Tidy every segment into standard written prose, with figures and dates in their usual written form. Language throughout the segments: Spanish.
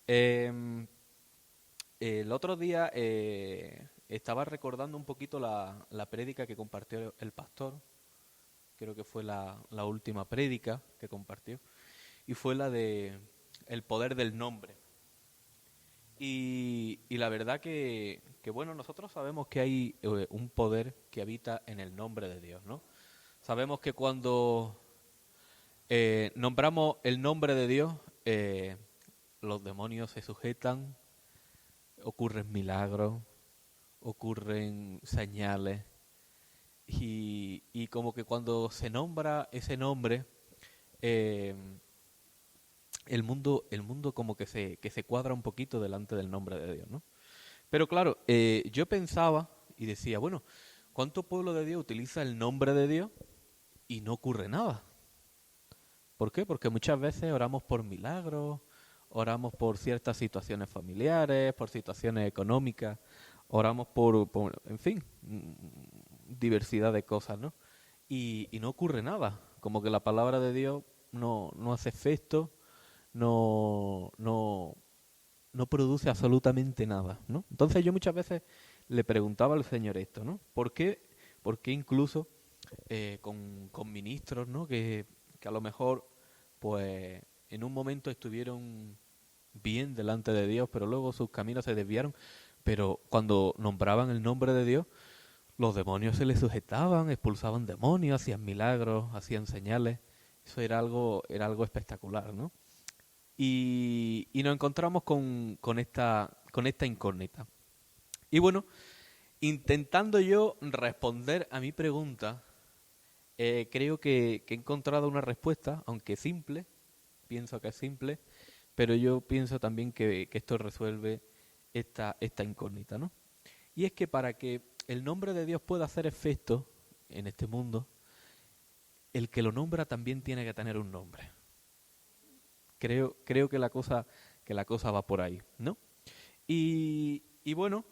Em, el otro día estaba recordando un poquito la prédica que compartió el pastor. Creo que fue la última prédica que compartió. Y fue la de el poder del nombre. Y la verdad que, bueno, nosotros sabemos que hay un poder que habita en el nombre de Dios, ¿no? Sabemos que cuando nombramos el nombre de Dios, los demonios se sujetan, ocurren milagros, ocurren señales, y como que cuando se nombra ese nombre, eh, el mundo como que se cuadra un poquito delante del nombre de Dios, ¿no? Pero claro, yo pensaba y decía, bueno, ¿cuánto pueblo de Dios utiliza el nombre de Dios y no ocurre nada? ¿Por qué? Porque muchas veces oramos por milagros, oramos por ciertas situaciones familiares, por situaciones económicas, oramos en fin, diversidad de cosas, ¿no? Y no ocurre nada, como que la palabra de Dios no hace efecto, no, no, no produce absolutamente nada, ¿no? Entonces yo muchas veces le preguntaba al Señor esto, ¿no? ¿Por qué incluso con ministros, ¿no? Que a lo mejor, pues, en un momento estuvieron bien delante de Dios, pero luego sus caminos se desviaron, pero cuando nombraban el nombre de Dios, los demonios se les sujetaban, expulsaban demonios, hacían milagros, hacían señales. Eso era algo espectacular, ¿no? Y nos encontramos con esta incógnita. Y bueno, intentando yo responder a mi pregunta, creo que he encontrado una respuesta, aunque simple, pienso que es simple, pero yo pienso también que esto resuelve esta incógnita, ¿no? Y es que para que el nombre de Dios pueda hacer efecto en este mundo, el que lo nombra también tiene que tener un nombre. Creo que la cosa va por ahí, ¿no? Y bueno,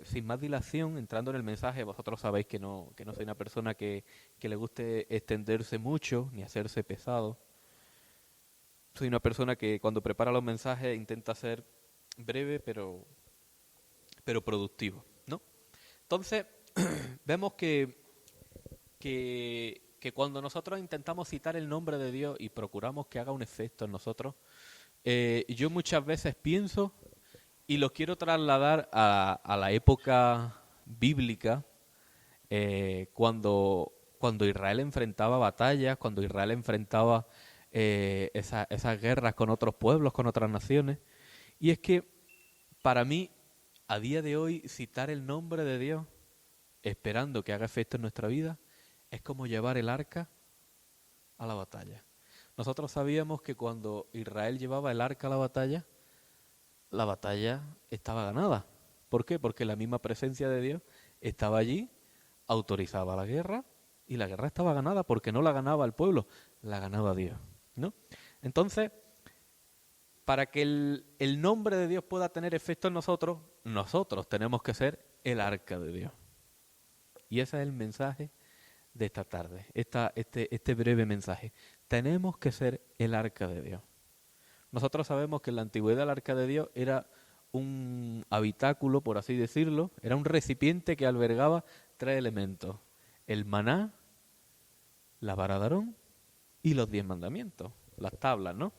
sin más dilación, entrando en el mensaje, vosotros sabéis que no soy una persona que le guste extenderse mucho ni hacerse pesado. Soy una persona que cuando prepara los mensajes intenta ser breve pero productivo, ¿no? Entonces, vemos que cuando nosotros intentamos citar el nombre de Dios y procuramos que haga un efecto en nosotros, yo muchas veces pienso y lo quiero trasladar a la época bíblica, cuando Israel enfrentaba batallas, cuando Israel enfrentaba esas guerras con otros pueblos, con otras naciones. Y es que para mí, a día de hoy, citar el nombre de Dios, esperando que haga efecto en nuestra vida, es como llevar el arca a la batalla. Nosotros sabíamos que cuando Israel llevaba el arca a la batalla estaba ganada. ¿Por qué? Porque la misma presencia de Dios estaba allí, autorizaba la guerra y la guerra estaba ganada porque no la ganaba el pueblo, la ganaba Dios, ¿no? Entonces, para que el nombre de Dios pueda tener efecto en nosotros, nosotros tenemos que ser el arca de Dios. Y ese es el mensaje de esta tarde, este breve mensaje. Tenemos que ser el arca de Dios. Nosotros sabemos que en la antigüedad el arca de Dios era un habitáculo, por así decirlo, era un recipiente que albergaba tres elementos: el maná, la vara de Aarón y los 10 mandamientos, las tablas, ¿no?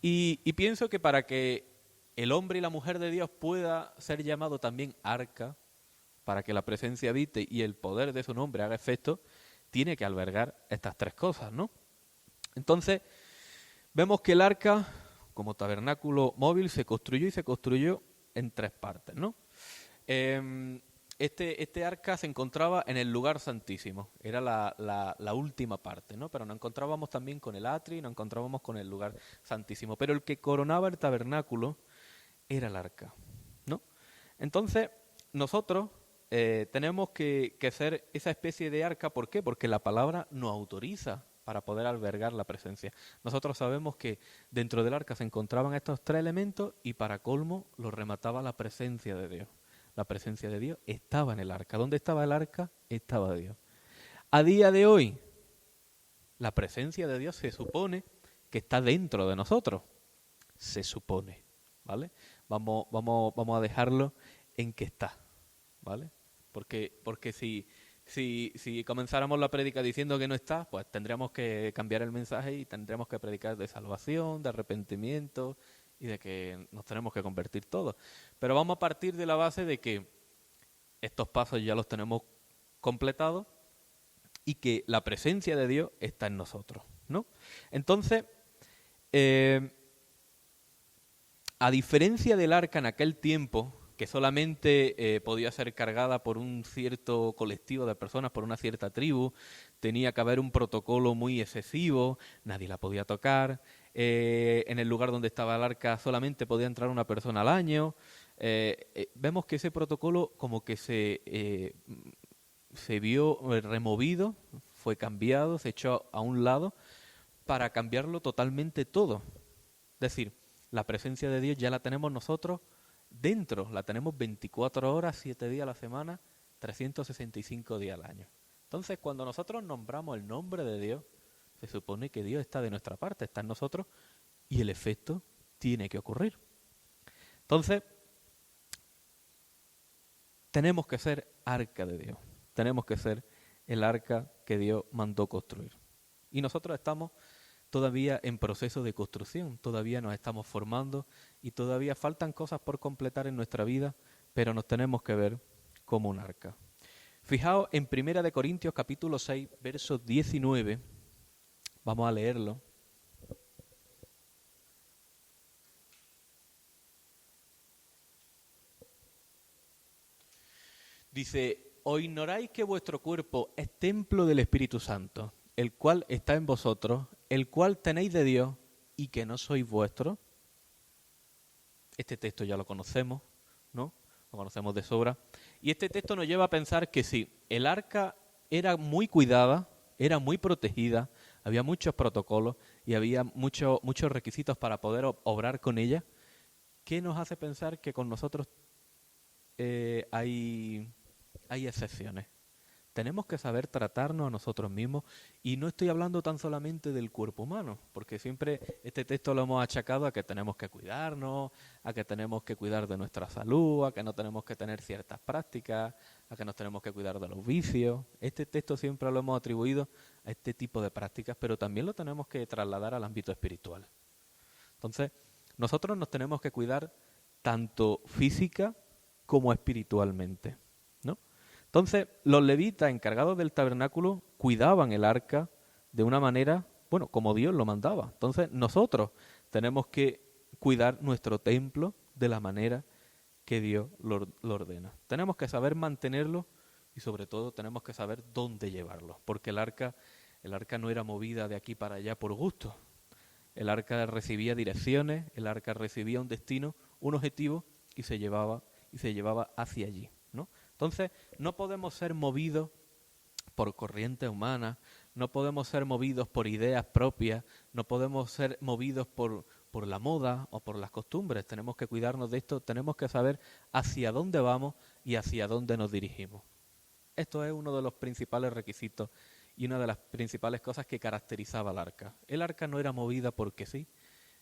Y pienso que para que el hombre y la mujer de Dios pueda ser llamado también arca, para que la presencia habite y el poder de su nombre haga efecto, tiene que albergar estas tres cosas, ¿no? Entonces, vemos que el arca, como tabernáculo móvil, se construyó y se construyó en tres partes, ¿no? Este arca se encontraba en el lugar santísimo, era la última parte, ¿no? Pero nos encontrábamos también con el atrio y nos encontrábamos con el lugar santísimo. Pero el que coronaba el tabernáculo era el arca, ¿no? Entonces, nosotros tenemos que ser esa especie de arca. ¿Por qué? Porque la palabra nos autoriza para poder albergar la presencia. Nosotros sabemos que dentro del arca se encontraban estos tres elementos y para colmo los remataba la presencia de Dios. La presencia de Dios estaba en el arca. ¿Dónde estaba el arca? Estaba Dios. A día de hoy, la presencia de Dios se supone que está dentro de nosotros. Se supone. ¿vale? Vamos a dejarlo en que está, ¿vale? Porque si comenzáramos la prédica diciendo que no está, pues tendríamos que cambiar el mensaje y tendríamos que predicar de salvación, de arrepentimiento y de que nos tenemos que convertir todos. Pero vamos a partir de la base de que estos pasos ya los tenemos completados y que la presencia de Dios está en nosotros, ¿no? Entonces, a diferencia del arca en aquel tiempo, que solamente podía ser cargada por un cierto colectivo de personas, por una cierta tribu, tenía que haber un protocolo muy excesivo, nadie la podía tocar, en el lugar donde estaba el arca solamente podía entrar una persona al año. Vemos que ese protocolo como que se vio removido, fue cambiado, se echó a un lado para cambiarlo totalmente todo. Es decir, la presencia de Dios ya la tenemos nosotros dentro, la tenemos 24 horas, 7 días a la semana, 365 días al año. Entonces, cuando nosotros nombramos el nombre de Dios, se supone que Dios está de nuestra parte, está en nosotros, y el efecto tiene que ocurrir. Entonces, tenemos que ser arca de Dios, tenemos que ser el arca que Dios mandó construir. Y nosotros estamos todavía en proceso de construcción, todavía nos estamos formando y todavía faltan cosas por completar en nuestra vida, pero nos tenemos que ver como un arca. Fijaos en 1 Corintios capítulo 6, verso 19, vamos a leerlo. Dice, ¿o ignoráis que vuestro cuerpo es templo del Espíritu Santo, el cual está en vosotros, el cual tenéis de Dios y que no sois vuestros? Este texto ya lo conocemos, ¿no? Lo conocemos de sobra. Y este texto nos lleva a pensar que sí, el arca era muy cuidada, era muy protegida, había muchos protocolos y había muchos requisitos para poder obrar con ella. ¿Qué nos hace pensar que con nosotros hay excepciones? Tenemos que saber tratarnos a nosotros mismos, y no estoy hablando tan solamente del cuerpo humano, porque siempre este texto lo hemos achacado a que tenemos que cuidarnos, a que tenemos que cuidar de nuestra salud, a que no tenemos que tener ciertas prácticas, a que nos tenemos que cuidar de los vicios. Este texto siempre lo hemos atribuido a este tipo de prácticas, pero también lo tenemos que trasladar al ámbito espiritual. Entonces, nosotros nos tenemos que cuidar tanto física como espiritualmente, ¿no? Entonces, los levitas encargados del tabernáculo cuidaban el arca de una manera, bueno, como Dios lo mandaba. Entonces, nosotros tenemos que cuidar nuestro templo de la manera que Dios lo ordena. Tenemos que saber mantenerlo y sobre todo tenemos que saber dónde llevarlo, porque el arca no era movida de aquí para allá por gusto. El arca recibía direcciones, el arca recibía un destino, un objetivo y se llevaba hacia allí, ¿no? Entonces, no podemos ser movidos por corrientes humanas, no podemos ser movidos por ideas propias, no podemos ser movidos por la moda o por las costumbres. Tenemos que cuidarnos de esto, tenemos que saber hacia dónde vamos y hacia dónde nos dirigimos. Esto es uno de los principales requisitos y una de las principales cosas que caracterizaba al arca. El arca no era movida porque sí,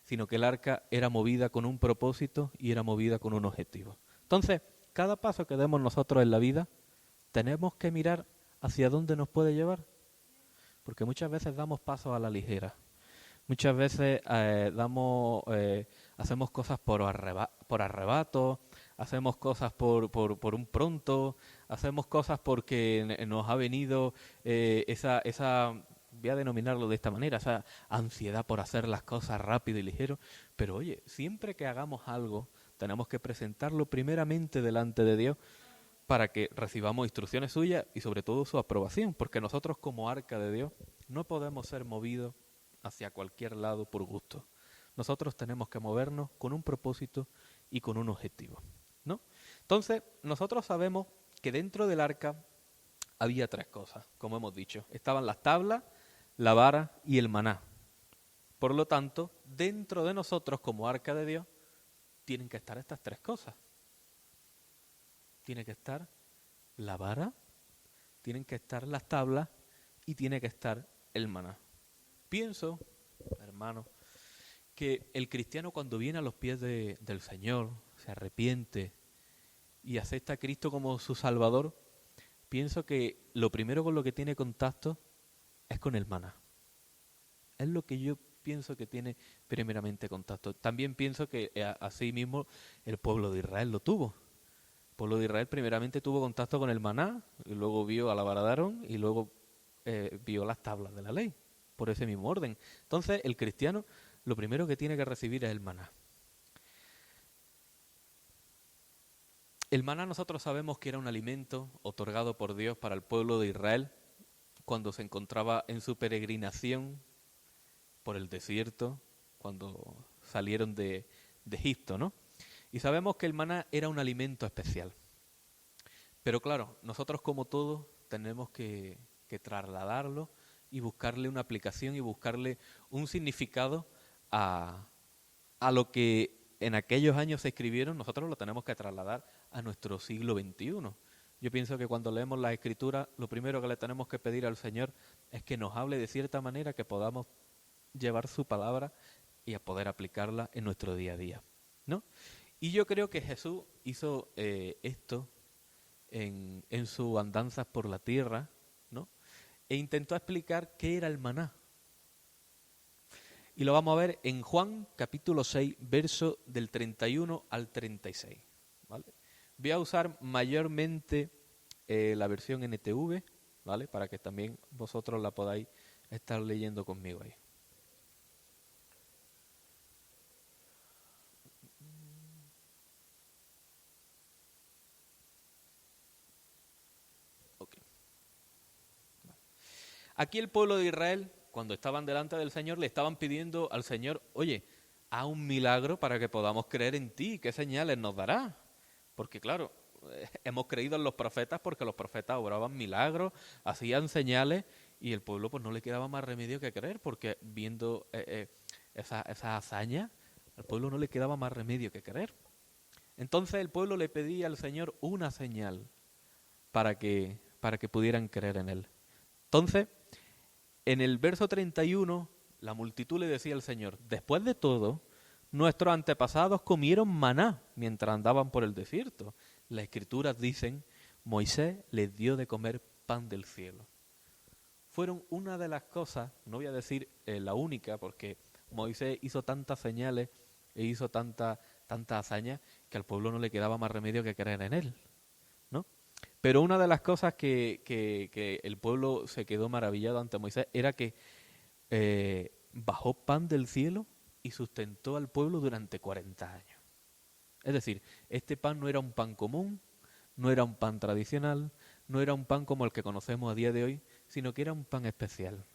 sino que el arca era movida con un propósito y era movida con un objetivo. Entonces, cada paso que demos nosotros en la vida, tenemos que mirar hacia dónde nos puede llevar. Porque muchas veces damos pasos a la ligera. Muchas veces hacemos cosas por arrebato, hacemos cosas por un pronto, hacemos cosas porque nos ha venido esa, voy a denominarlo de esta manera, esa ansiedad por hacer las cosas rápido y ligero. Pero oye, siempre que hagamos algo, tenemos que presentarlo primeramente delante de Dios para que recibamos instrucciones suyas y sobre todo su aprobación, porque nosotros como arca de Dios no podemos ser movidos hacia cualquier lado por gusto. Nosotros tenemos que movernos con un propósito y con un objetivo, ¿no? Entonces, nosotros sabemos que dentro del arca había tres cosas, como hemos dicho. Estaban las tablas, la vara y el maná. Por lo tanto, dentro de nosotros como arca de Dios, tienen que estar estas tres cosas. Tiene que estar la vara, tienen que estar las tablas y tiene que estar el maná. Pienso, hermano, que el cristiano cuando viene a los pies del Señor, se arrepiente y acepta a Cristo como su Salvador, pienso que lo primero con lo que tiene contacto es con el maná. Es lo que yo pienso que tiene primeramente contacto. También pienso que así mismo el pueblo de Israel lo tuvo. El pueblo de Israel primeramente tuvo contacto con el maná, y luego vio a la vara de Aarón y luego vio las tablas de la ley, por ese mismo orden. Entonces el cristiano lo primero que tiene que recibir es el maná. El maná nosotros sabemos que era un alimento otorgado por Dios para el pueblo de Israel cuando se encontraba en su peregrinación por el desierto, cuando salieron de Egipto, ¿no? Y sabemos que el maná era un alimento especial. Pero claro, nosotros como todos tenemos que trasladarlo y buscarle una aplicación y buscarle un significado a lo que en aquellos años se escribieron. Nosotros lo tenemos que trasladar a nuestro siglo XXI. Yo pienso que cuando leemos la Escritura, lo primero que le tenemos que pedir al Señor es que nos hable de cierta manera que podamos llevar su palabra y a poder aplicarla en nuestro día a día, ¿no? Y yo creo que Jesús hizo esto en sus andanzas por la tierra, ¿no? E intentó explicar qué era el maná. Y lo vamos a ver en Juan capítulo 6, verso del 31 al 36, ¿vale? Voy a usar mayormente la versión NTV, ¿vale? Para que también vosotros la podáis estar leyendo conmigo ahí. Okay. Vale. Aquí el pueblo de Israel, cuando estaban delante del Señor, le estaban pidiendo al Señor, oye, haz un milagro para que podamos creer en ti, ¿qué señales nos darás? Porque claro, hemos creído en los profetas porque los profetas obraban milagros, hacían señales y el pueblo pues no le quedaba más remedio que creer, porque viendo esa hazaña, al pueblo no le quedaba más remedio que creer. Entonces el pueblo le pedía al Señor una señal para que pudieran creer en él. Entonces, en el verso 31, la multitud le decía al Señor, después de todo, nuestros antepasados comieron maná mientras andaban por el desierto. Las Escrituras dicen, Moisés les dio de comer pan del cielo. Fueron una de las cosas, no voy a decir la única, porque Moisés hizo tantas señales e hizo tanta hazaña que al pueblo no le quedaba más remedio que creer en él, ¿no? Pero una de las cosas que el pueblo se quedó maravillado ante Moisés era que bajó pan del cielo y sustentó al pueblo durante 40 años. Es decir, este pan no era un pan común, no era un pan tradicional, no era un pan como el que conocemos a día de hoy, sino que era un pan especial.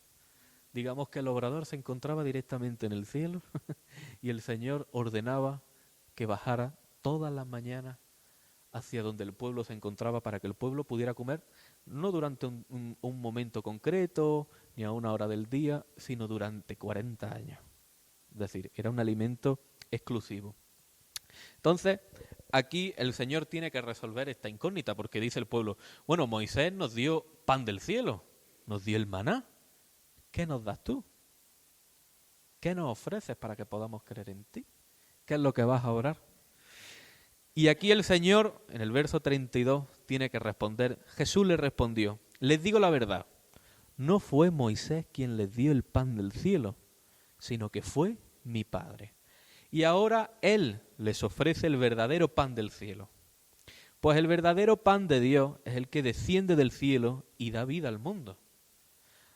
Digamos que el obrador se encontraba directamente en el cielo y el Señor ordenaba que bajara todas las mañanas hacia donde el pueblo se encontraba para que el pueblo pudiera comer, no durante un momento concreto, ni a una hora del día, sino durante 40 años. Es decir, era un alimento exclusivo. Entonces, aquí el Señor tiene que resolver esta incógnita, porque dice el pueblo, bueno, Moisés nos dio pan del cielo, nos dio el maná, ¿qué nos das tú? ¿Qué nos ofreces para que podamos creer en ti? ¿Qué es lo que vas a orar? Y aquí el Señor, en el verso 32, tiene que responder. Jesús le respondió, les digo la verdad, no fue Moisés quien les dio el pan del cielo, sino que fue mi Padre. Y ahora Él les ofrece el verdadero pan del cielo. Pues el verdadero pan de Dios es el que desciende del cielo y da vida al mundo.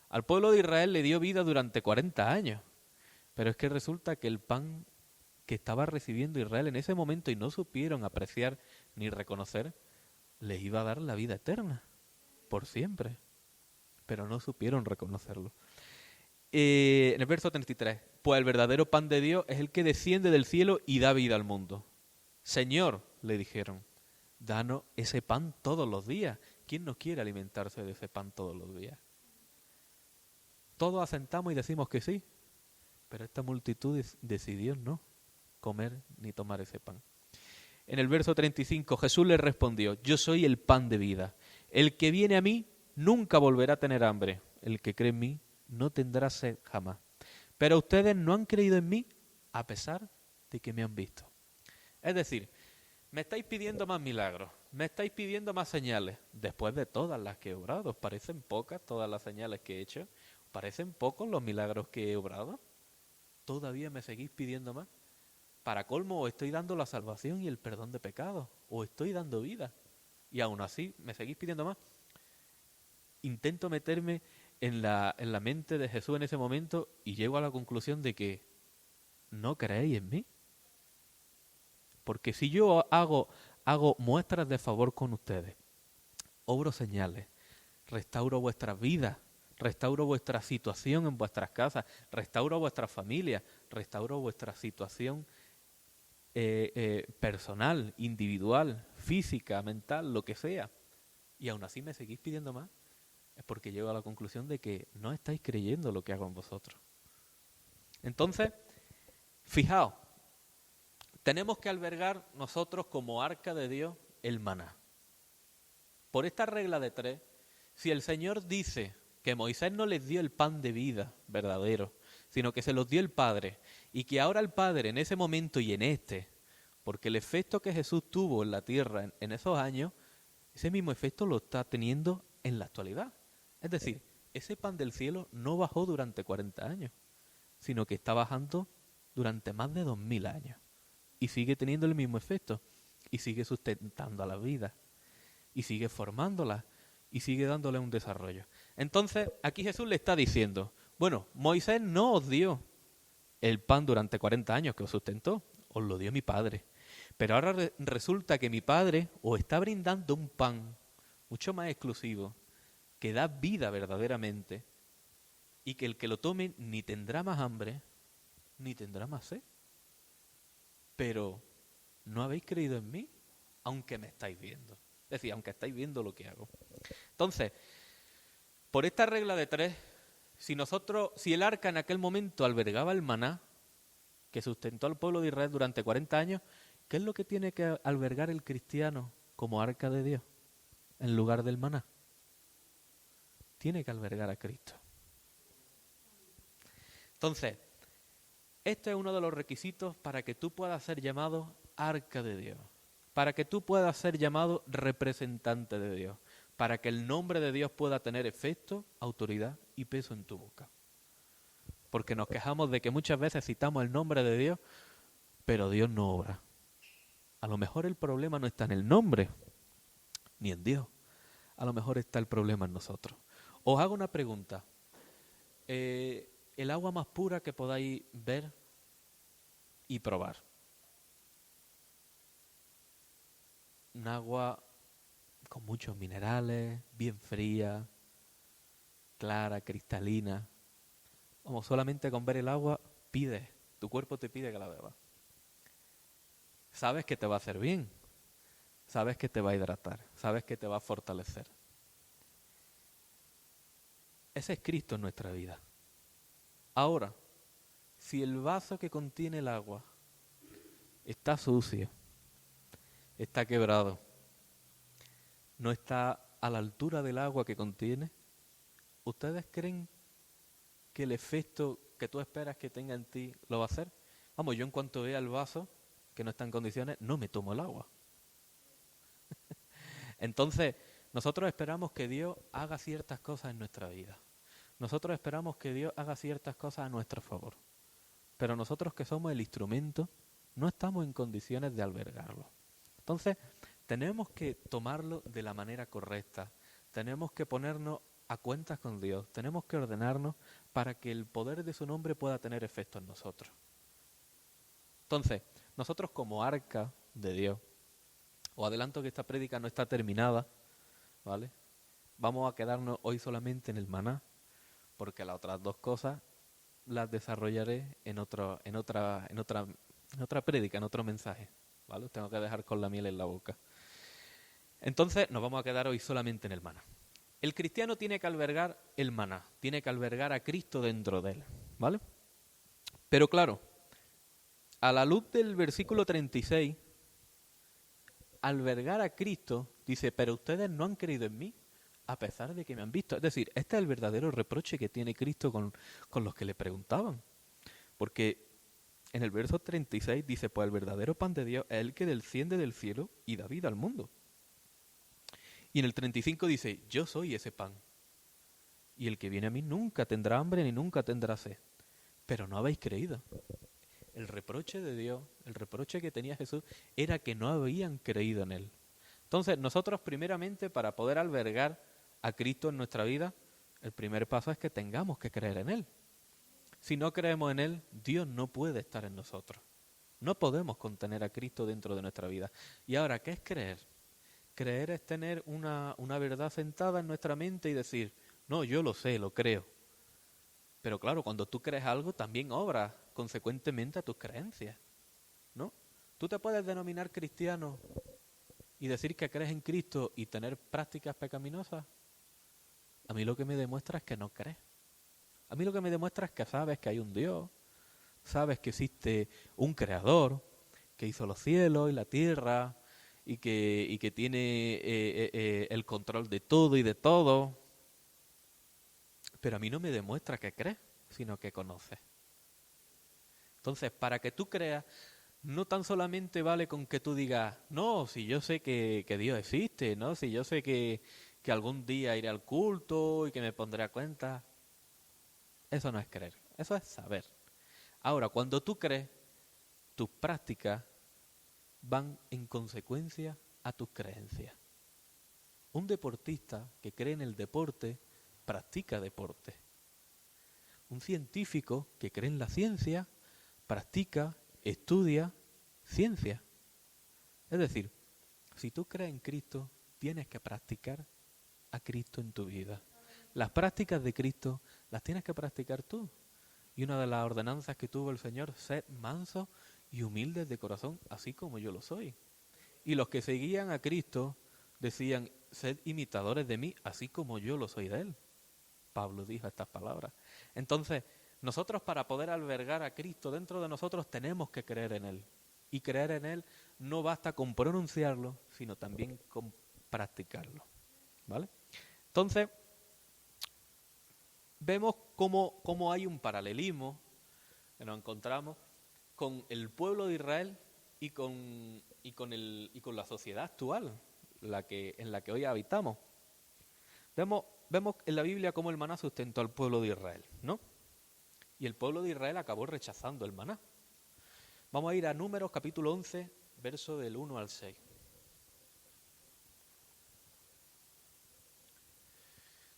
Al pueblo de Israel le dio vida durante 40 años, pero es que resulta que el pan que estaba recibiendo Israel en ese momento y no supieron apreciar ni reconocer, les iba a dar la vida eterna, por siempre, pero no supieron reconocerlo. En el verso 33, pues el verdadero pan de Dios es el que desciende del cielo y da vida al mundo. Señor, le dijeron, danos ese pan todos los días. ¿Quién no quiere alimentarse de ese pan todos los días? Todos asentamos y decimos que sí, pero esta multitud decidió no comer ni tomar ese pan. En el verso 35, Jesús les respondió, yo soy el pan de vida. El que viene a mí nunca volverá a tener hambre. El que cree en mí no tendrá sed jamás. Pero ustedes no han creído en mí a pesar de que me han visto. Es decir, me estáis pidiendo más milagros, me estáis pidiendo más señales, después de todas las que he obrado. ¿Os parecen pocas todas las señales que he hecho? ¿Os parecen pocos los milagros que he obrado? ¿Todavía me seguís pidiendo más? Para colmo, os estoy dando la salvación y el perdón de pecados, os estoy dando vida, y aún así me seguís pidiendo más. Intento meterme en la mente de Jesús en ese momento y llego a la conclusión de que no creéis en mí. Porque si yo hago muestras de favor con ustedes, obro señales, restauro vuestras vidas, restauro vuestra situación en vuestras casas, restauro vuestra familia, restauro vuestra situación personal, individual, física, mental, lo que sea, y aún así me seguís pidiendo más, es porque llego a la conclusión de que no estáis creyendo lo que hago en vosotros. Entonces, fijaos, tenemos que albergar nosotros como arca de Dios el maná. Por esta regla de 3, si el Señor dice que Moisés no les dio el pan de vida verdadero, sino que se los dio el Padre, y que ahora el Padre en ese momento y en porque el efecto que Jesús tuvo en la tierra en esos años, ese mismo efecto lo está teniendo en la actualidad. Es decir, ese pan del cielo no bajó durante 40 años, sino que está bajando durante más de 2000 años. Y sigue teniendo el mismo efecto, y sigue sustentando a la vida, y sigue formándola, y sigue dándole un desarrollo. Entonces, aquí Jesús le está diciendo, bueno, Moisés no os dio el pan durante 40 años que os sustentó, os lo dio mi Padre. Pero ahora resulta que mi Padre os está brindando un pan mucho más exclusivo, que da vida verdaderamente, y que el que lo tome ni tendrá más hambre, ni tendrá más sed. Pero no habéis creído en mí, aunque me estáis viendo. Es decir, aunque estáis viendo lo que hago. Entonces, por esta regla de 3, si el arca en aquel momento albergaba el maná, que sustentó al pueblo de Israel durante 40 años, ¿qué es lo que tiene que albergar el cristiano como arca de Dios en lugar del maná? Tiene que albergar a Cristo. Entonces, este es uno de los requisitos para que tú puedas ser llamado arca de Dios, para que tú puedas ser llamado representante de Dios, para que el nombre de Dios pueda tener efecto, autoridad y peso en tu boca. Porque nos quejamos de que muchas veces citamos el nombre de Dios, pero Dios no obra. A lo mejor el problema no está en el nombre, ni en Dios. A lo mejor está el problema en nosotros. Os hago una pregunta. El agua más pura que podáis ver y probar. Un agua con muchos minerales, bien fría, clara, cristalina. Como solamente con ver el agua, tu cuerpo te pide que la bebas. Sabes que te va a hacer bien, sabes que te va a hidratar, sabes que te va a fortalecer. Ese es Cristo en nuestra vida. Ahora, si el vaso que contiene el agua está sucio, está quebrado, no está a la altura del agua que contiene, ¿ustedes creen que el efecto que tú esperas que tenga en ti lo va a hacer? Vamos, yo en cuanto vea el vaso que no está en condiciones, no me tomo el agua. Entonces, nosotros esperamos que Dios haga ciertas cosas en nuestra vida. Nosotros esperamos que Dios haga ciertas cosas a nuestro favor. Pero nosotros que somos el instrumento, no estamos en condiciones de albergarlo. Entonces, tenemos que tomarlo de la manera correcta. Tenemos que ponernos a cuentas con Dios. Tenemos que ordenarnos para que el poder de su nombre pueda tener efecto en nosotros. Entonces, nosotros como arca de Dios, os adelanto que esta prédica no está terminada, ¿vale? Vamos a quedarnos hoy solamente en el maná, porque las otras dos cosas las desarrollaré en otra prédica, en otro mensaje, ¿vale? Os tengo que dejar con la miel en la boca. Entonces, nos vamos a quedar hoy solamente en el maná. El cristiano tiene que albergar el maná, tiene que albergar a Cristo dentro de él, ¿vale? Pero claro, a la luz del versículo 36, albergar a Cristo, dice, pero ustedes no han creído en mí, a pesar de que me han visto. Es decir, este es el verdadero reproche que tiene Cristo con los que le preguntaban. Porque En el verso 36 dice, pues el verdadero pan de Dios es el que desciende del cielo y da vida al mundo. Y en el 35 dice, yo soy ese pan. Y el que viene a mí nunca tendrá hambre ni nunca tendrá sed. Pero no habéis creído. El reproche de Dios, el reproche que tenía Jesús, era que no habían creído en Él. Entonces, nosotros primeramente, para poder albergar a Cristo en nuestra vida, el primer paso es que tengamos que creer en Él. Si no creemos en Él, Dios no puede estar en nosotros. No podemos contener a Cristo dentro de nuestra vida. Y ahora, ¿qué es creer? Creer es tener una verdad sentada en nuestra mente y decir, no, yo lo sé, lo creo. Pero claro, cuando tú crees algo, también obras consecuentemente a tus creencias, ¿no? Tú te puedes denominar cristiano y decir que crees en Cristo y tener prácticas pecaminosas. A mí lo que me demuestra es que no crees. A mí lo que me demuestra es que sabes que hay un Dios, sabes que existe un creador que hizo los cielos y la tierra y que tiene el control de todo y de todo. Pero a mí no me demuestra que crees, sino que conoces. Entonces, para que tú creas, no tan solamente vale con que tú digas, no, si yo sé que Dios existe, ¿no? Si yo sé que algún día iré al culto y que me pondré a cuenta. Eso no es creer, eso es saber. Ahora, cuando tú crees, tus prácticas van en consecuencia a tus creencias. Un deportista que cree en el deporte, practica deporte. Un científico que cree en la ciencia, practica, estudia ciencia. Es decir, si tú crees en Cristo, tienes que practicar a Cristo en tu vida. Las prácticas de Cristo las tienes que practicar tú. Y una de las ordenanzas que tuvo el Señor, sed mansos y humildes de corazón, así como yo lo soy. Y los que seguían a Cristo decían, sed imitadores de mí, así como yo lo soy de Él. Pablo dijo estas palabras. Entonces, nosotros para poder albergar a Cristo dentro de nosotros tenemos que creer en Él. Y creer en Él no basta con pronunciarlo, sino también con practicarlo. ¿Vale? Entonces, vemos cómo hay un paralelismo que nos encontramos con el pueblo de Israel y con la sociedad actual en la que hoy habitamos. Vemos en la Biblia cómo el maná sustentó al pueblo de Israel, ¿no? Y el pueblo de Israel acabó rechazando el maná. Vamos a ir a Números capítulo 11, verso del 1 al 6.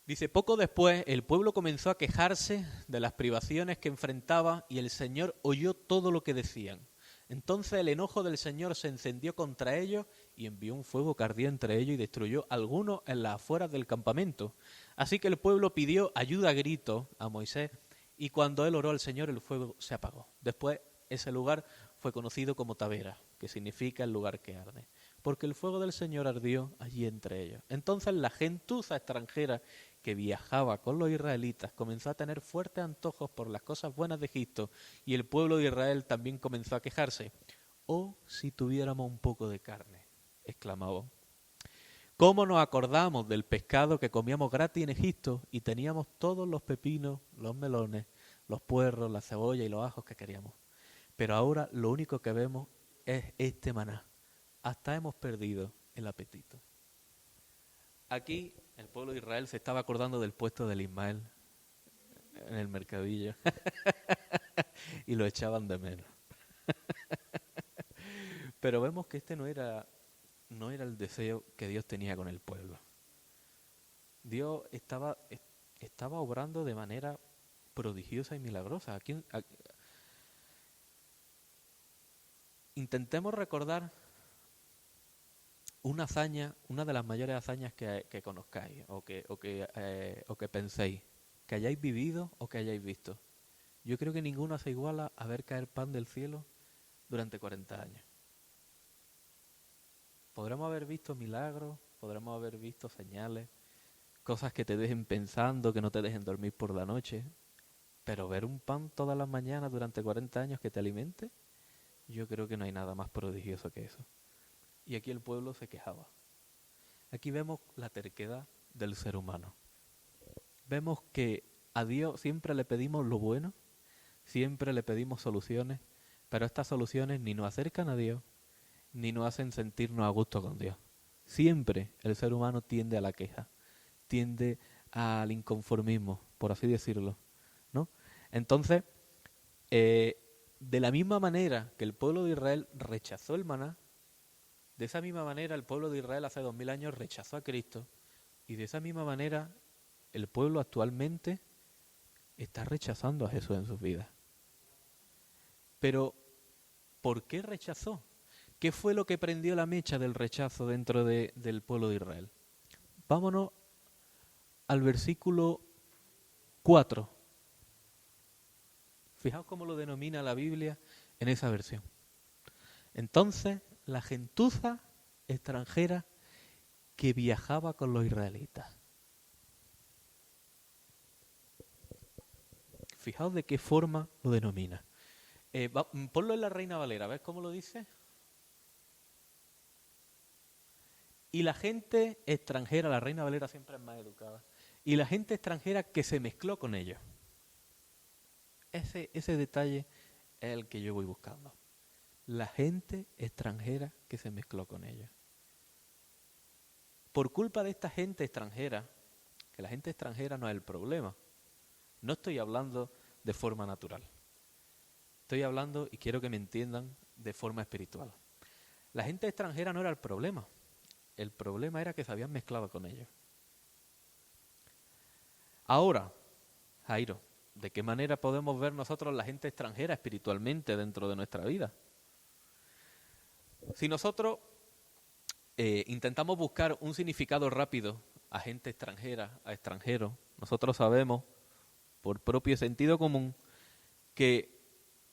Dice, poco después el pueblo comenzó a quejarse de las privaciones que enfrentaba y el Señor oyó todo lo que decían. Entonces el enojo del Señor se encendió contra ellos y envió un fuego que ardía entre ellos y destruyó a algunos en las afueras del campamento. Así que el pueblo pidió ayuda a gritos a Moisés y cuando él oró al Señor el fuego se apagó. Después ese lugar fue conocido como Tabera, que significa el lugar que arde, porque el fuego del Señor ardió allí entre ellos. Entonces la gentuza extranjera que viajaba con los israelitas comenzó a tener fuertes antojos por las cosas buenas de Egipto y el pueblo de Israel también comenzó a quejarse. «Oh, si tuviéramos un poco de carne», exclamaba. «¿Cómo nos acordamos del pescado que comíamos gratis en Egipto y teníamos todos los pepinos, los melones, los puerros, la cebolla y los ajos que queríamos? Pero ahora lo único que vemos es este maná. Hasta hemos perdido el apetito». Aquí el pueblo de Israel se estaba acordando del puesto del Ismael en el mercadillo y lo echaban de menos. Pero vemos que este no era el deseo que Dios tenía con el pueblo. Dios estaba obrando de manera prodigiosa y milagrosa. Intentemos recordar una hazaña, una de las mayores hazañas que conozcáis o que penséis, que hayáis vivido o que hayáis visto. Yo creo que ninguno se iguala a ver caer pan del cielo durante 40 años. Podremos haber visto milagros, podremos haber visto señales, cosas que te dejen pensando, que no te dejen dormir por la noche, pero ver un pan todas las mañanas durante 40 años que te alimente, yo creo que no hay nada más prodigioso que eso. Y aquí el pueblo se quejaba. Aquí vemos la terquedad del ser humano. Vemos que a Dios siempre le pedimos lo bueno, siempre le pedimos soluciones, Pero estas soluciones ni nos acercan a Dios, ni nos hacen sentirnos a gusto con Dios. Siempre el ser humano tiende a la queja, tiende al inconformismo, por así decirlo, ¿no? Entonces, de la misma manera que el pueblo de Israel rechazó el maná, de esa misma manera el pueblo de Israel hace 2000 años rechazó a Cristo, y de esa misma manera el pueblo actualmente está rechazando a Jesús en sus vidas. Pero, ¿por qué rechazó? ¿Qué fue lo que prendió la mecha del rechazo dentro del pueblo de Israel? Vámonos al versículo 4. Fijaos cómo lo denomina la Biblia en esa versión. Entonces, la gentuza extranjera que viajaba con los israelitas. Fijaos de qué forma lo denomina. Ponlo en la Reina Valera, ¿ves cómo lo dice? Y la gente extranjera, la Reina Valera siempre es más educada, y la gente extranjera que se mezcló con ellos. Ese detalle es el que yo voy buscando. La gente extranjera que se mezcló con ellos. Por culpa de esta gente extranjera, que la gente extranjera no es el problema, no estoy hablando de forma natural. Estoy hablando, y quiero que me entiendan, de forma espiritual. La gente extranjera no era el problema. El problema era que se habían mezclado con ellos. Ahora, Jairo, ¿de qué manera podemos ver nosotros la gente extranjera espiritualmente dentro de nuestra vida? Si nosotros intentamos buscar un significado rápido a gente extranjera, a extranjero, nosotros sabemos, por propio sentido común, que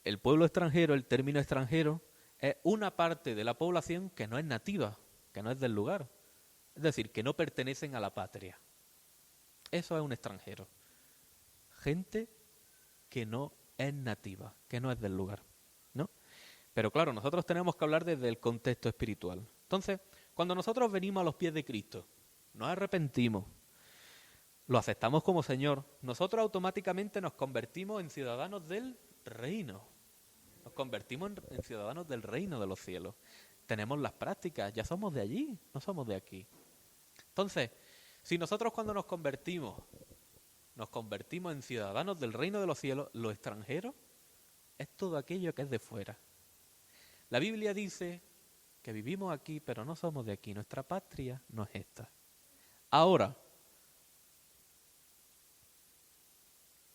el pueblo extranjero, el término extranjero, es una parte de la población que no es nativa, que no es del lugar. Es decir, que no pertenecen a la patria. Eso es un extranjero. Gente que no es nativa, que no es del lugar, ¿no? Pero claro, nosotros tenemos que hablar desde el contexto espiritual. Entonces, cuando nosotros venimos a los pies de Cristo, nos arrepentimos, lo aceptamos como Señor, nosotros automáticamente nos convertimos en ciudadanos del reino. Nos convertimos en ciudadanos del reino de los cielos. Tenemos las prácticas, ya somos de allí, no somos de aquí. Entonces, si nosotros cuando nos convertimos en ciudadanos del reino de los cielos, lo extranjero es todo aquello que es de fuera. La Biblia dice que vivimos aquí, pero no somos de aquí. Nuestra patria no es esta. Ahora,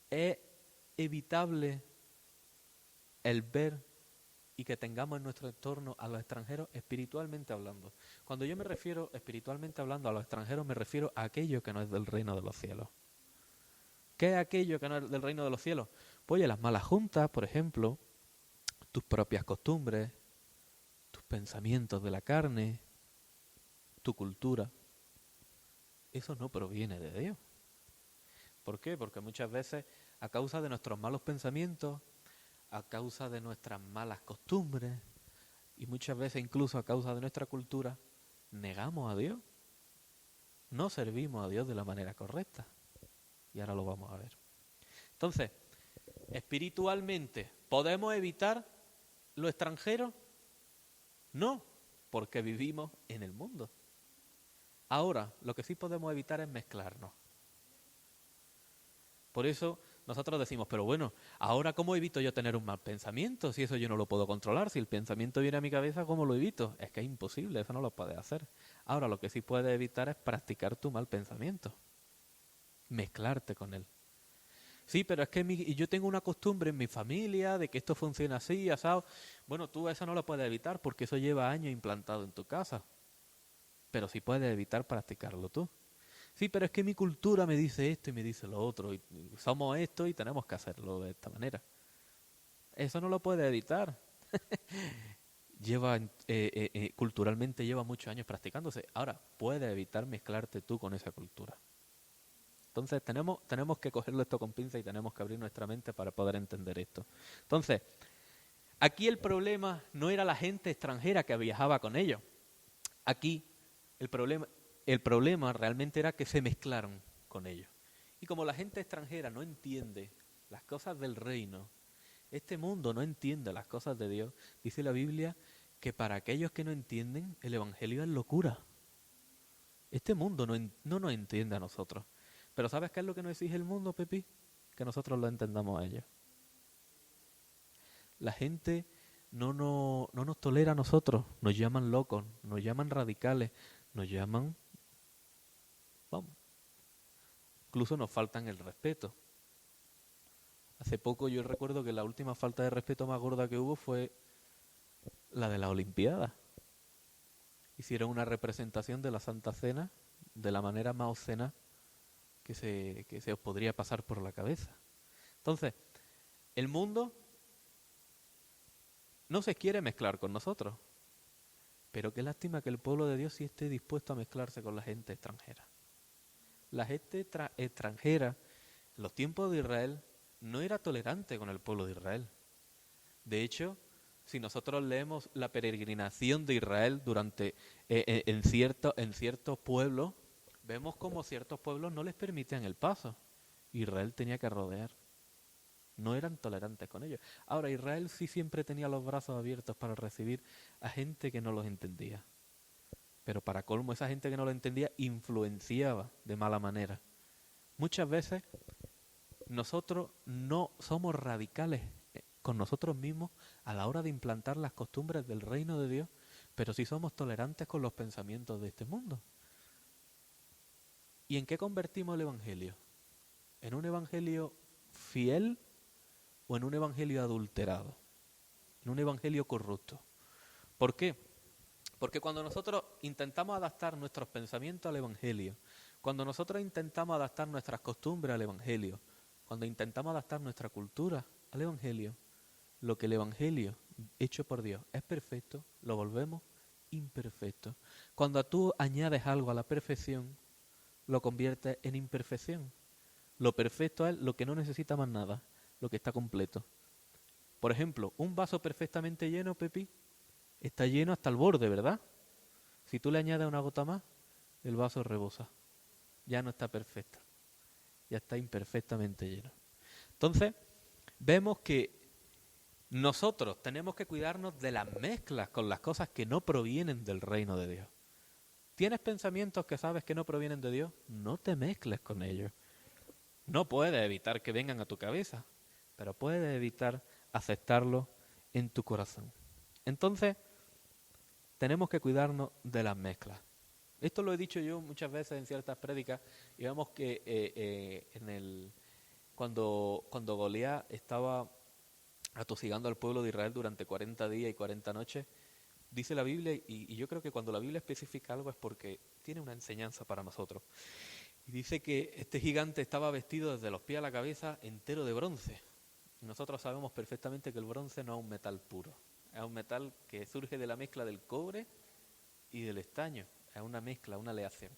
es evitable el ver y que tengamos en nuestro entorno a los extranjeros espiritualmente hablando. Cuando yo me refiero espiritualmente hablando a los extranjeros, me refiero a aquello que no es del reino de los cielos. ¿Qué es aquello que no es del reino de los cielos? Pues oye, las malas juntas, por ejemplo, tus propias costumbres, tus pensamientos de la carne, tu cultura. Eso no proviene de Dios. ¿Por qué? Porque muchas veces, a causa de nuestros malos pensamientos, a causa de nuestras malas costumbres y muchas veces incluso a causa de nuestra cultura, negamos a Dios. No servimos a Dios de la manera correcta. Y ahora lo vamos a ver. Entonces, espiritualmente, ¿podemos evitar lo extranjero? No, porque vivimos en el mundo. Ahora, lo que sí podemos evitar es mezclarnos. Por eso nosotros decimos, pero bueno, ahora ¿cómo evito yo tener un mal pensamiento? Si eso yo no lo puedo controlar, si el pensamiento viene a mi cabeza, ¿cómo lo evito? Es que es imposible, eso no lo puedes hacer. Ahora lo que sí puedes evitar es practicar tu mal pensamiento, mezclarte con él. Sí, pero es que yo tengo una costumbre en mi familia de que esto funciona así, asado. Bueno, tú eso no lo puedes evitar porque eso lleva años implantado en tu casa. Pero sí puedes evitar practicarlo tú. Sí, pero es que mi cultura me dice esto y me dice lo otro, y somos esto y tenemos que hacerlo de esta manera. Eso no lo puede evitar. Culturalmente lleva muchos años practicándose. Ahora, puedes evitar mezclarte tú con esa cultura. Entonces, tenemos que cogerlo esto con pinza y tenemos que abrir nuestra mente para poder entender esto. Entonces, aquí el problema no era la gente extranjera que viajaba con ellos. Aquí el problema realmente era que se mezclaron con ellos. Y como la gente extranjera no entiende las cosas del reino, Este mundo no entiende las cosas de Dios. Dice la Biblia que para aquellos que no entienden, el Evangelio es locura. Este mundo no nos entiende a nosotros. Pero ¿sabes qué es lo que nos exige el mundo, Pepi? Que nosotros lo entendamos a ellos. La gente no nos tolera a nosotros. Nos llaman locos, nos llaman radicales, nos llaman... Vamos. Incluso nos faltan el respeto. Hace poco yo recuerdo que la última falta de respeto más gorda que hubo fue la de la Olimpiada. Hicieron una representación de la Santa Cena de la manera más obscena que se os podría pasar por la cabeza. Entonces, el mundo no se quiere mezclar con nosotros, pero qué lástima que el pueblo de Dios sí esté dispuesto a mezclarse con la gente extranjera. La gente extranjera, en los tiempos de Israel, no era tolerante con el pueblo de Israel. De hecho, si nosotros leemos la peregrinación de Israel durante en ciertos pueblos, vemos como ciertos pueblos no les permitían el paso. Israel tenía que rodear. No eran tolerantes con ellos. Ahora, Israel sí siempre tenía los brazos abiertos para recibir a gente que no los entendía. Pero para colmo, esa gente que no lo entendía influenciaba de mala manera. Muchas veces nosotros no somos radicales con nosotros mismos a la hora de implantar las costumbres del reino de Dios, pero sí somos tolerantes con los pensamientos de este mundo. ¿Y en qué convertimos el evangelio? ¿En un evangelio fiel o en un evangelio adulterado? En un evangelio corrupto. ¿Por qué? Porque cuando nosotros intentamos adaptar nuestros pensamientos al evangelio, cuando nosotros intentamos adaptar nuestras costumbres al evangelio, cuando intentamos adaptar nuestra cultura al evangelio, lo que el evangelio hecho por Dios es perfecto, lo volvemos imperfecto. Cuando tú añades algo a la perfección, lo conviertes en imperfección. Lo perfecto es lo que no necesita más nada, lo que está completo. Por ejemplo, un vaso perfectamente lleno, Pepi, está lleno hasta el borde, ¿verdad? Si tú le añades una gota más, el vaso rebosa. Ya no está perfecto. Ya está imperfectamente lleno. Entonces, vemos que nosotros tenemos que cuidarnos de las mezclas con las cosas que no provienen del reino de Dios. ¿Tienes pensamientos que sabes que no provienen de Dios? No te mezcles con ellos. No puedes evitar que vengan a tu cabeza, pero puedes evitar aceptarlos en tu corazón. Entonces, tenemos que cuidarnos de las mezclas. Esto lo he dicho yo muchas veces en ciertas prédicas, y vemos que cuando Goliat estaba atosigando al pueblo de Israel durante 40 días y 40 noches, dice la Biblia, y yo creo que cuando la Biblia especifica algo es porque tiene una enseñanza para nosotros. Y dice que este gigante estaba vestido desde los pies a la cabeza entero de bronce. Y nosotros sabemos perfectamente que el bronce no es un metal puro. Es un metal que surge de la mezcla del cobre y del estaño. Es una mezcla, una aleación.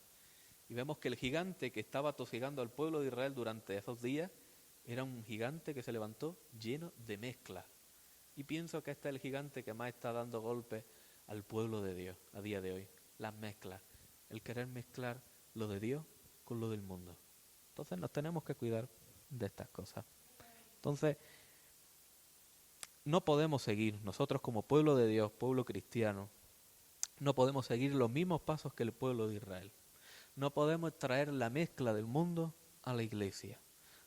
Y vemos que el gigante que estaba atosigando al pueblo de Israel durante esos días era un gigante que se levantó lleno de mezcla. Y pienso que este es el gigante que más está dando golpes al pueblo de Dios a día de hoy. Las mezclas. El querer mezclar lo de Dios con lo del mundo. Entonces nos tenemos que cuidar de estas cosas. Entonces, no podemos seguir, nosotros como pueblo de Dios, pueblo cristiano, no podemos seguir los mismos pasos que el pueblo de Israel. No podemos traer la mezcla del mundo a la iglesia.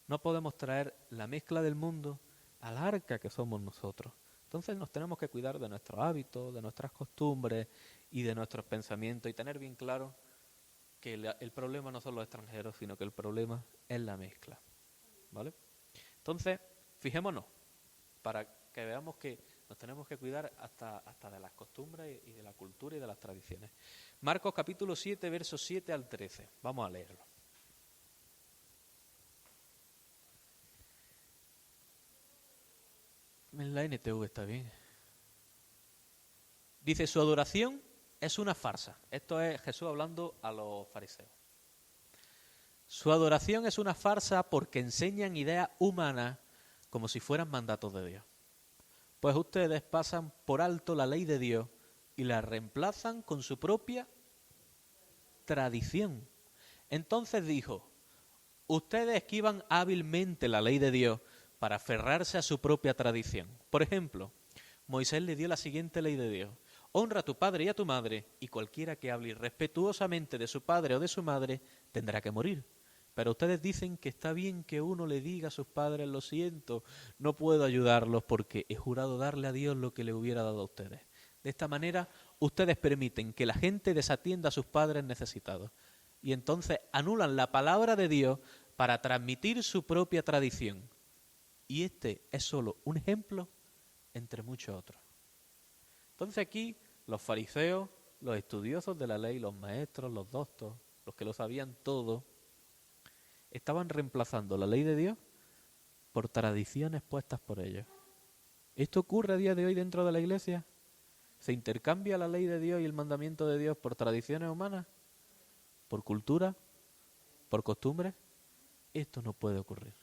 No podemos traer la mezcla del mundo al arca que somos nosotros. Entonces nos tenemos que cuidar de nuestros hábitos, de nuestras costumbres y de nuestros pensamientos y tener bien claro que el problema no son los extranjeros, sino que el problema es la mezcla. ¿Vale? Entonces, fijémonos, para que veamos que nos tenemos que cuidar hasta de las costumbres y de la cultura y de las tradiciones. Marcos capítulo 7, versos 7 al 13. Vamos a leerlo. En la NTV está bien. Dice, su adoración es una farsa. Esto es Jesús hablando a los fariseos. Su adoración es una farsa porque enseñan ideas humanas como si fueran mandatos de Dios. Pues ustedes pasan por alto la ley de Dios y la reemplazan con su propia tradición. Entonces dijo, ustedes esquivan hábilmente la ley de Dios para aferrarse a su propia tradición. Por ejemplo, Moisés le dio la siguiente ley de Dios: honra a tu padre y a tu madre, y cualquiera que hable irrespetuosamente de su padre o de su madre tendrá que morir. Pero ustedes dicen que está bien que uno le diga a sus padres: lo siento, no puedo ayudarlos porque he jurado darle a Dios lo que le hubiera dado a ustedes. De esta manera, ustedes permiten que la gente desatienda a sus padres necesitados. Y entonces anulan la palabra de Dios para transmitir su propia tradición. Y este es solo un ejemplo entre muchos otros. Entonces aquí los fariseos, los estudiosos de la ley, los maestros, los doctos, los que lo sabían todo, estaban reemplazando la ley de Dios por tradiciones puestas por ellos. ¿Esto ocurre a día de hoy dentro de la iglesia? ¿Se intercambia la ley de Dios y el mandamiento de Dios por tradiciones humanas? ¿Por cultura? ¿Por costumbres? Esto no puede ocurrir.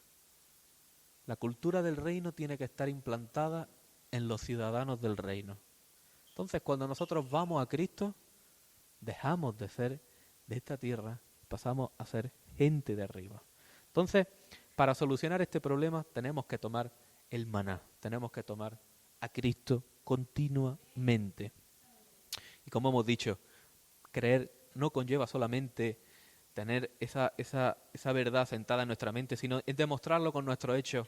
La cultura del reino tiene que estar implantada en los ciudadanos del reino. Entonces, cuando nosotros vamos a Cristo, dejamos de ser de esta tierra, pasamos a ser gente de arriba. Entonces, para solucionar este problema tenemos que tomar el maná, tenemos que tomar a Cristo continuamente. Y como hemos dicho, creer no conlleva solamente tener esa verdad sentada en nuestra mente, sino es demostrarlo con nuestros hechos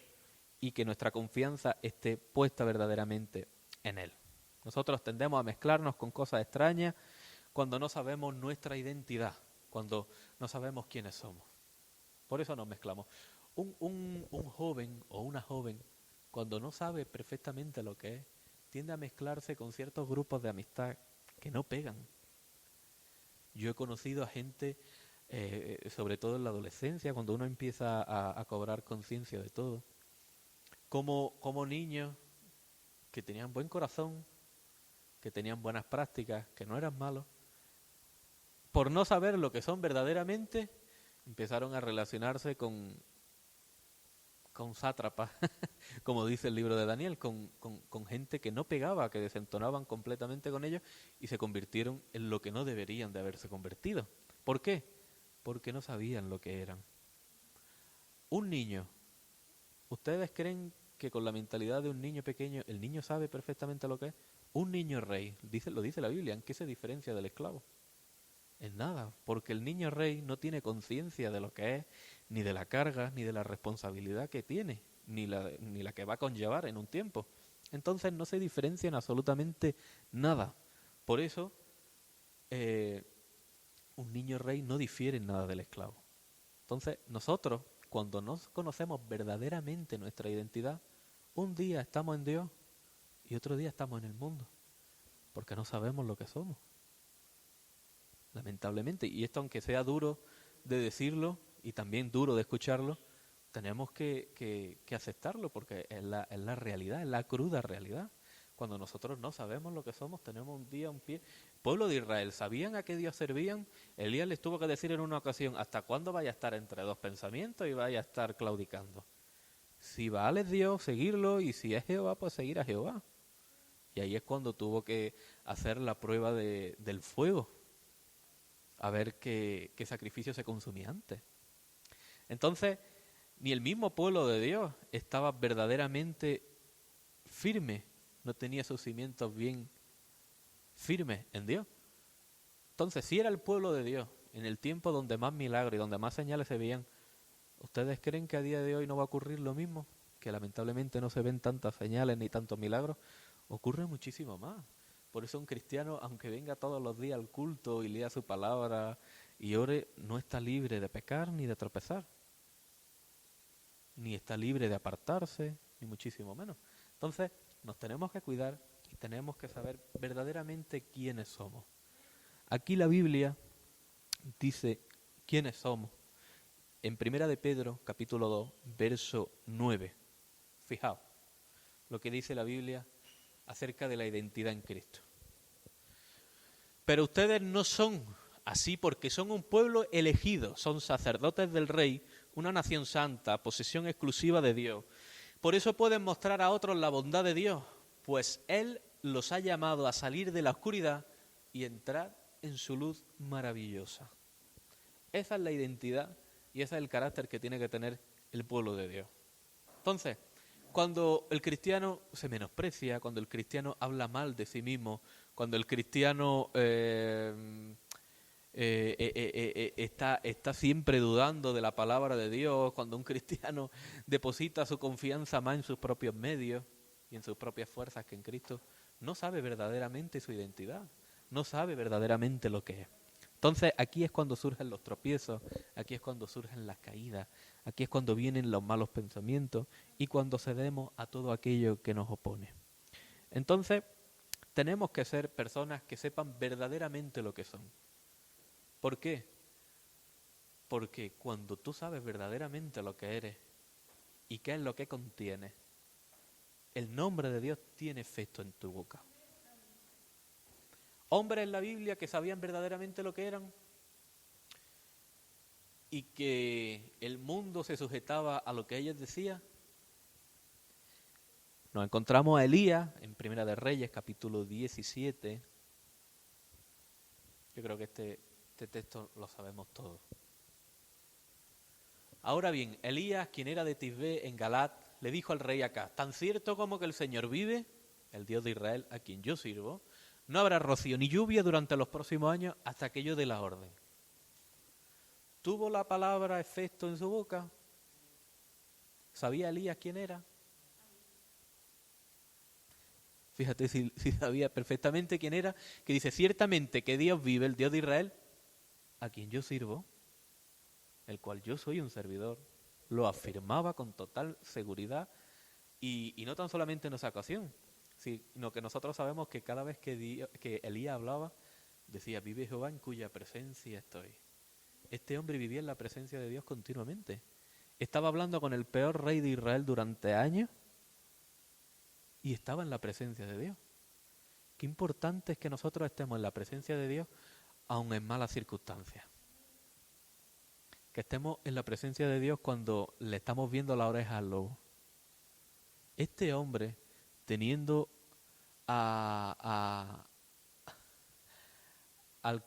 y que nuestra confianza esté puesta verdaderamente en Él. Nosotros tendemos a mezclarnos con cosas extrañas cuando no sabemos nuestra identidad, cuando no sabemos quiénes somos. Por eso nos mezclamos. Un joven o una joven, cuando no sabe perfectamente lo que es, tiende a mezclarse con ciertos grupos de amistad que no pegan. Yo he conocido a gente, sobre todo en la adolescencia, cuando uno empieza a cobrar conciencia de todo, como niños que tenían buen corazón, que tenían buenas prácticas, que no eran malos, por no saber lo que son verdaderamente, empezaron a relacionarse con sátrapas, como dice el libro de Daniel, con gente que no pegaba, que desentonaban completamente con ellos y se convirtieron en lo que no deberían de haberse convertido. ¿Por qué? Porque no sabían lo que eran. Un niño, ¿ustedes creen que con la mentalidad de un niño pequeño, el niño sabe perfectamente lo que es? Un niño rey, lo dice la Biblia, ¿en qué se diferencia del esclavo? En nada, porque el niño rey no tiene conciencia de lo que es, ni de la carga, ni de la responsabilidad que tiene, ni la que va a conllevar en un tiempo. Entonces no se diferencian absolutamente nada. Por eso, un niño rey no difiere en nada del esclavo. Entonces, nosotros, cuando no conocemos verdaderamente nuestra identidad, un día estamos en Dios y otro día estamos en el mundo, porque no sabemos lo que somos. Lamentablemente, y esto aunque sea duro de decirlo y también duro de escucharlo, tenemos que aceptarlo porque es la realidad, es la cruda realidad. Cuando nosotros no sabemos lo que somos, tenemos un día, un pie. El pueblo de Israel, ¿sabían a qué Dios servían? Elías les tuvo que decir en una ocasión: ¿hasta cuándo vaya a estar entre dos pensamientos y vaya a estar claudicando? Si Baal es Dios, seguirlo, y si es Jehová, pues seguir a Jehová. Y ahí es cuando tuvo que hacer la prueba del fuego, a ver qué sacrificio se consumía antes. Entonces, ni el mismo pueblo de Dios estaba verdaderamente firme, no tenía sus cimientos bien firmes en Dios. Entonces, si era el pueblo de Dios, en el tiempo donde más milagros y donde más señales se veían, ¿ustedes creen que a día de hoy no va a ocurrir lo mismo? Que lamentablemente no se ven tantas señales ni tantos milagros. Ocurre muchísimo más. Por eso un cristiano, aunque venga todos los días al culto y lea su palabra y ore, no está libre de pecar ni de tropezar. Ni está libre de apartarse, ni muchísimo menos. Entonces, nos tenemos que cuidar y tenemos que saber verdaderamente quiénes somos. Aquí la Biblia dice quiénes somos. En Primera de Pedro, capítulo 2, verso 9. Fijaos lo que dice la Biblia acerca de la identidad en Cristo. Pero ustedes no son así porque son un pueblo elegido, son sacerdotes del Rey, una nación santa, posesión exclusiva de Dios. Por eso pueden mostrar a otros la bondad de Dios, pues Él los ha llamado a salir de la oscuridad y entrar en su luz maravillosa. Esa es la identidad y ese es el carácter que tiene que tener el pueblo de Dios. Entonces, Cuando el cristiano se menosprecia, cuando el cristiano habla mal de sí mismo, cuando el cristiano está siempre dudando de la palabra de Dios, cuando un cristiano deposita su confianza más en sus propios medios y en sus propias fuerzas que en Cristo, no sabe verdaderamente su identidad, no sabe verdaderamente lo que es. Entonces aquí es cuando surgen los tropiezos, aquí es cuando surgen las caídas, aquí es cuando vienen los malos pensamientos y cuando cedemos a todo aquello que nos opone. Entonces tenemos que ser personas que sepan verdaderamente lo que son. ¿Por qué? Porque cuando tú sabes verdaderamente lo que eres y qué es lo que contiene, el nombre de Dios tiene efecto en tu boca. Hombres en la Biblia que sabían verdaderamente lo que eran y que el mundo se sujetaba a lo que ellos decían. Nos encontramos a Elías en Primera de Reyes, capítulo 17. Yo creo que este texto lo sabemos todos. Ahora bien, Elías, quien era de Tisbé en Galat, le dijo al rey Acaz: tan cierto como que el Señor vive, el Dios de Israel, a quien yo sirvo, no habrá rocío ni lluvia durante los próximos años hasta que yo dé la orden. ¿Tuvo la palabra efecto en su boca? ¿Sabía Elías quién era? Fíjate si sabía perfectamente quién era, que dice: ciertamente que Dios vive, el Dios de Israel, a quien yo sirvo, el cual yo soy un servidor. Lo afirmaba con total seguridad y no tan solamente en esa ocasión, sino que nosotros sabemos que cada vez que Elías hablaba, decía: vive Jehová en cuya presencia estoy. Este hombre vivía en la presencia de Dios continuamente. Estaba hablando con el peor rey de Israel durante años y estaba en la presencia de Dios. Qué importante es que nosotros estemos en la presencia de Dios aun en malas circunstancias. Que estemos en la presencia de Dios cuando le estamos viendo la oreja al lobo. Este hombre, teniendo al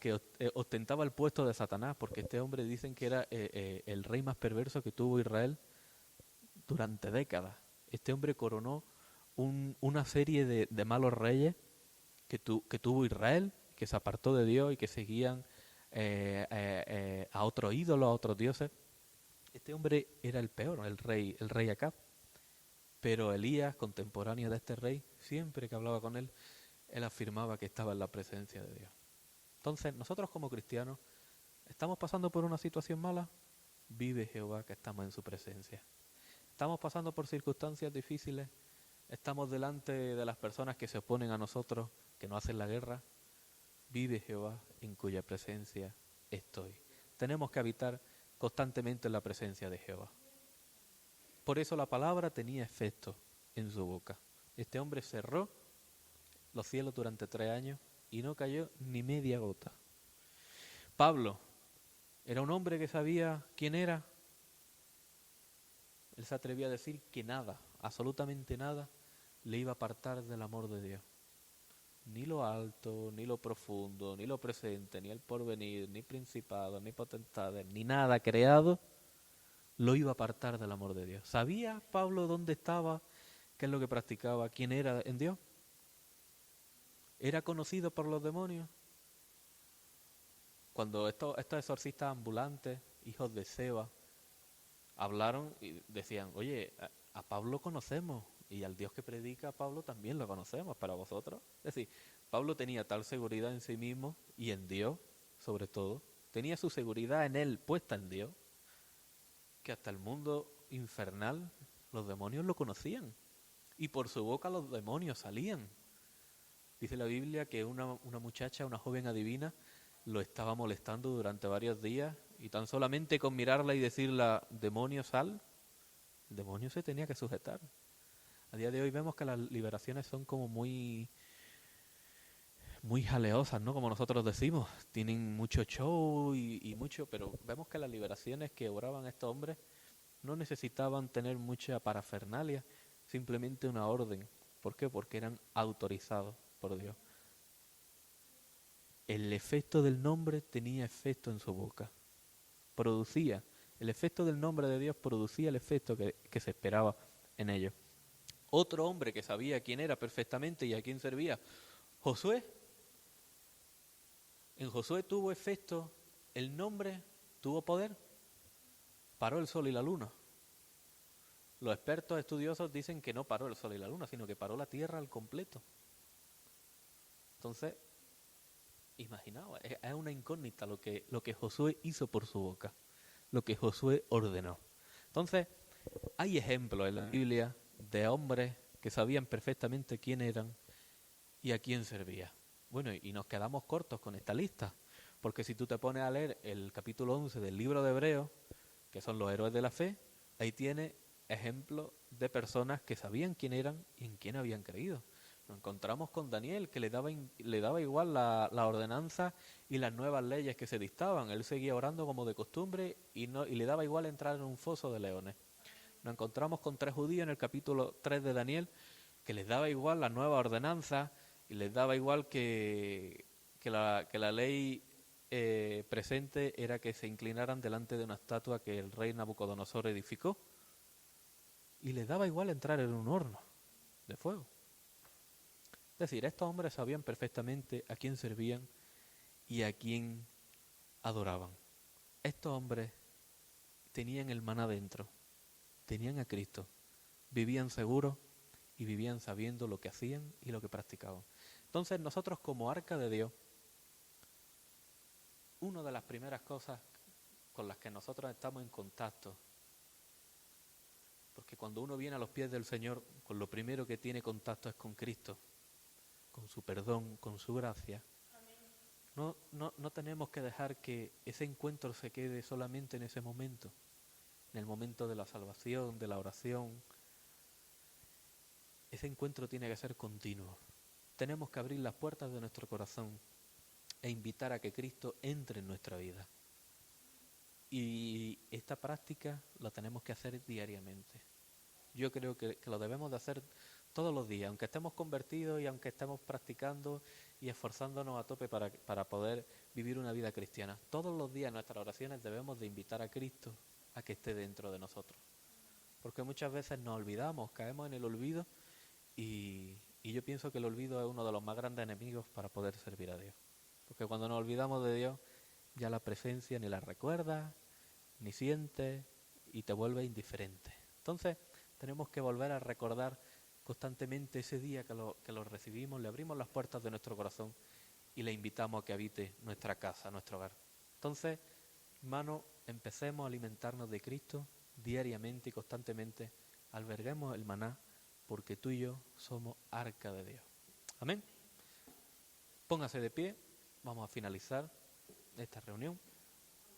que ostentaba el puesto de Satanás, porque este hombre dicen que era el rey más perverso que tuvo Israel durante décadas. Este hombre coronó una serie de malos reyes que tuvo Israel, que se apartó de Dios y que seguían a otros ídolos, a otros dioses. Este hombre era el peor, el rey Acab. Pero Elías, contemporáneo de este rey, siempre que hablaba con él afirmaba que estaba en la presencia de Dios. Entonces, nosotros como cristianos, ¿estamos pasando por una situación mala? Vive Jehová que estamos en su presencia. ¿Estamos pasando por circunstancias difíciles? ¿Estamos delante de las personas que se oponen a nosotros, que nos hacen la guerra? Vive Jehová en cuya presencia estoy. Tenemos que habitar constantemente en la presencia de Jehová. Por eso la palabra tenía efecto en su boca. Este hombre cerró los cielos durante 3 años y no cayó ni media gota. Pablo era un hombre que sabía quién era. Él se atrevía a decir que nada, absolutamente nada, le iba a apartar del amor de Dios. Ni lo alto, ni lo profundo, ni lo presente, ni el porvenir, ni principados, ni potestades, ni nada creado lo iba a apartar del amor de Dios. ¿Sabía Pablo dónde estaba, qué es lo que practicaba, quién era en Dios? ¿Era conocido por los demonios? Cuando estos exorcistas ambulantes, hijos de Seba, hablaron y decían: oye, a Pablo conocemos y al Dios que predica a Pablo también lo conocemos, para vosotros. Es decir, Pablo tenía tal seguridad en sí mismo y en Dios, sobre todo, tenía su seguridad en él, puesta en Dios, que hasta el mundo infernal los demonios lo conocían y por su boca los demonios salían. Dice la Biblia que una muchacha, una joven adivina, lo estaba molestando durante varios días y tan solamente con mirarla y decirle: demonio, sal, el demonio se tenía que sujetar. A día de hoy vemos que las liberaciones son como muy jaleosas, ¿no? Como nosotros decimos, tienen mucho show y mucho, pero vemos que las liberaciones que oraban estos hombres no necesitaban tener mucha parafernalia, simplemente una orden. ¿Por qué? Porque eran autorizados por Dios. El efecto del nombre tenía efecto en su boca. El efecto del nombre de Dios producía el efecto que se esperaba en ellos. Otro hombre que sabía quién era perfectamente y a quién servía, Josué. En Josué tuvo efecto el nombre, tuvo poder, paró el sol y la luna. Los expertos estudiosos dicen que no paró el sol y la luna, sino que paró la tierra al completo. Entonces, imaginaos, es una incógnita lo que Josué hizo por su boca, lo que Josué ordenó. Entonces, hay ejemplos en la Biblia de hombres que sabían perfectamente quién eran y a quién servía. Bueno, y nos quedamos cortos con esta lista, porque si tú te pones a leer el capítulo 11 del libro de Hebreos, que son los héroes de la fe, ahí tiene ejemplos de personas que sabían quién eran y en quién habían creído. Nos encontramos con Daniel, que le daba igual la ordenanza y las nuevas leyes que se dictaban. Él seguía orando como de costumbre y le daba igual entrar en un foso de leones. Nos encontramos con 3 judíos en el capítulo 3 de Daniel, que les daba igual la nueva ordenanza y les daba igual que la ley presente era que se inclinaran delante de una estatua que el rey Nabucodonosor edificó. Y les daba igual entrar en un horno de fuego. Es decir, estos hombres sabían perfectamente a quién servían y a quién adoraban. Estos hombres tenían el maná dentro, tenían a Cristo, vivían seguros y vivían sabiendo lo que hacían y lo que practicaban. Entonces nosotros como arca de Dios, una de las primeras cosas con las que nosotros estamos en contacto, porque cuando uno viene a los pies del Señor, con lo primero que tiene contacto es con Cristo, con su perdón, con su gracia. No tenemos que dejar que ese encuentro se quede solamente en ese momento, en el momento de la salvación, de la oración. Ese encuentro tiene que ser continuo. Tenemos que abrir las puertas de nuestro corazón e invitar a que Cristo entre en nuestra vida. Y esta práctica la tenemos que hacer diariamente. Yo creo que lo debemos de hacer todos los días, aunque estemos convertidos y aunque estemos practicando y esforzándonos a tope para poder vivir una vida cristiana. Todos los días en nuestras oraciones debemos de invitar a Cristo a que esté dentro de nosotros. Porque muchas veces nos olvidamos, caemos en el olvido y yo pienso que el olvido es uno de los más grandes enemigos para poder servir a Dios. Porque cuando nos olvidamos de Dios, ya la presencia ni la recuerdas, ni sientes y te vuelve indiferente. Entonces, tenemos que volver a recordar constantemente ese día que lo recibimos, le abrimos las puertas de nuestro corazón y le invitamos a que habite nuestra casa, nuestro hogar. Entonces, hermanos, empecemos a alimentarnos de Cristo diariamente y constantemente, alberguemos el maná, porque tú y yo somos arca de Dios. Amén. Póngase de pie, vamos a finalizar esta reunión.